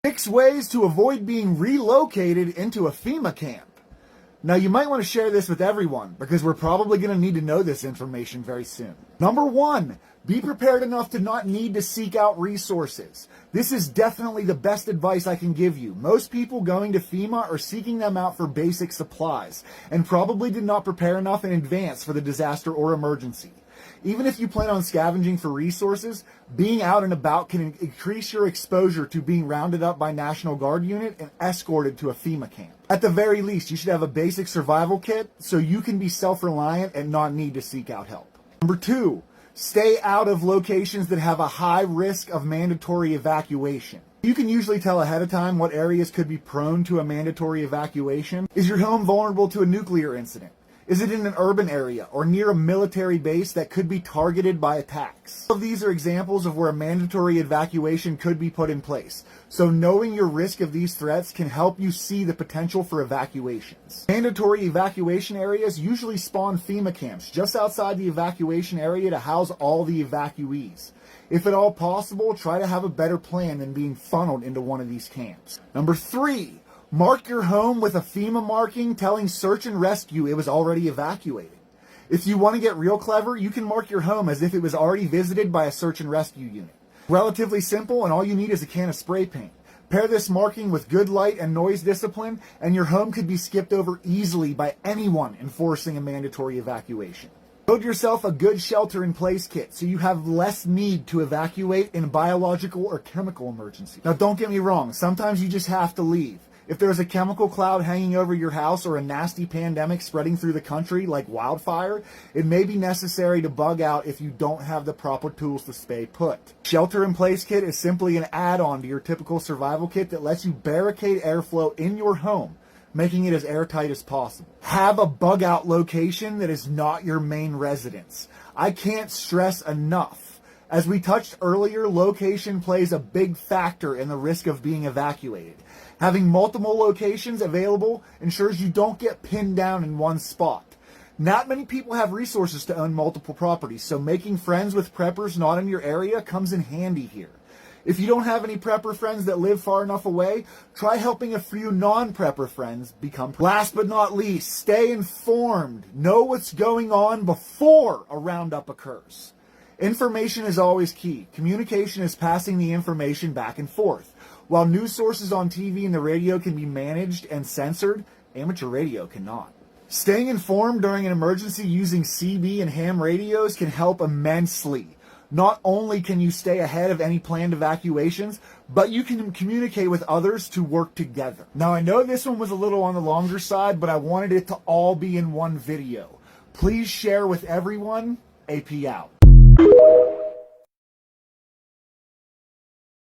6 ways to avoid being relocated into a FEMA camp. Now, you might want to share this with everyone because we're probably going to need to know this information very soon. Number 1, be prepared enough to not need to seek out resources. This is definitely the best advice I can give you. Most people going to FEMA are seeking them out for basic supplies and probably did not prepare enough in advance for the disaster or emergency. Even if you plan on scavenging for resources, being out and about can increase your exposure to being rounded up by National Guard unit and escorted to a FEMA camp. At the very least, you should have a basic survival kit so you can be self-reliant and not need to seek out help. Number 2, stay out of locations that have a high risk of mandatory evacuation. You can usually tell ahead of time what areas could be prone to a mandatory evacuation. Is your home vulnerable to a nuclear incident? Is it in an urban area or near a military base that could be targeted by attacks? All of these are examples of where a mandatory evacuation could be put in place. So knowing your risk of these threats can help you see the potential for evacuations. Mandatory evacuation areas usually spawn FEMA camps just outside the evacuation area to house all the evacuees. If at all possible, try to have a better plan than being funneled into one of these camps. Number 3, mark your home with a FEMA marking telling search and rescue it was already evacuated. If you want to get real clever, you can mark your home as if it was already visited by a search and rescue unit. Relatively simple, and all you need is a can of spray paint. Pair this marking with good light and noise discipline, and your home could be skipped over easily by anyone enforcing a mandatory evacuation. Build yourself a good shelter-in-place kit so you have less need to evacuate in a biological or chemical emergency. Now, don't get me wrong, sometimes you just have to leave. If there's a chemical cloud hanging over your house or a nasty pandemic spreading through the country like wildfire, it may be necessary to bug out if you don't have the proper tools to stay put. Shelter-in-place kit is simply an add-on to your typical survival kit that lets you barricade airflow in your home, making it as airtight as possible. Have a bug-out location that is not your main residence. I can't stress enough. As we touched earlier, location plays a big factor in the risk of being evacuated. Having multiple locations available ensures you don't get pinned down in one spot. Not many people have resources to own multiple properties, so making friends with preppers not in your area comes in handy here. If you don't have any prepper friends that live far enough away, try helping a few non-prepper friends become preppers. Last but not least, stay informed. Know what's going on before a roundup occurs. Information is always key. Communication is passing the information back and forth. While news sources on TV and the radio can be managed and censored, amateur radio cannot. Staying informed during an emergency using CB and ham radios can help immensely. Not only can you stay ahead of any planned evacuations, but you can communicate with others to work together. Now, I know this one was a little on the longer side, but I wanted it to all be in one video. Please share with everyone. AP out.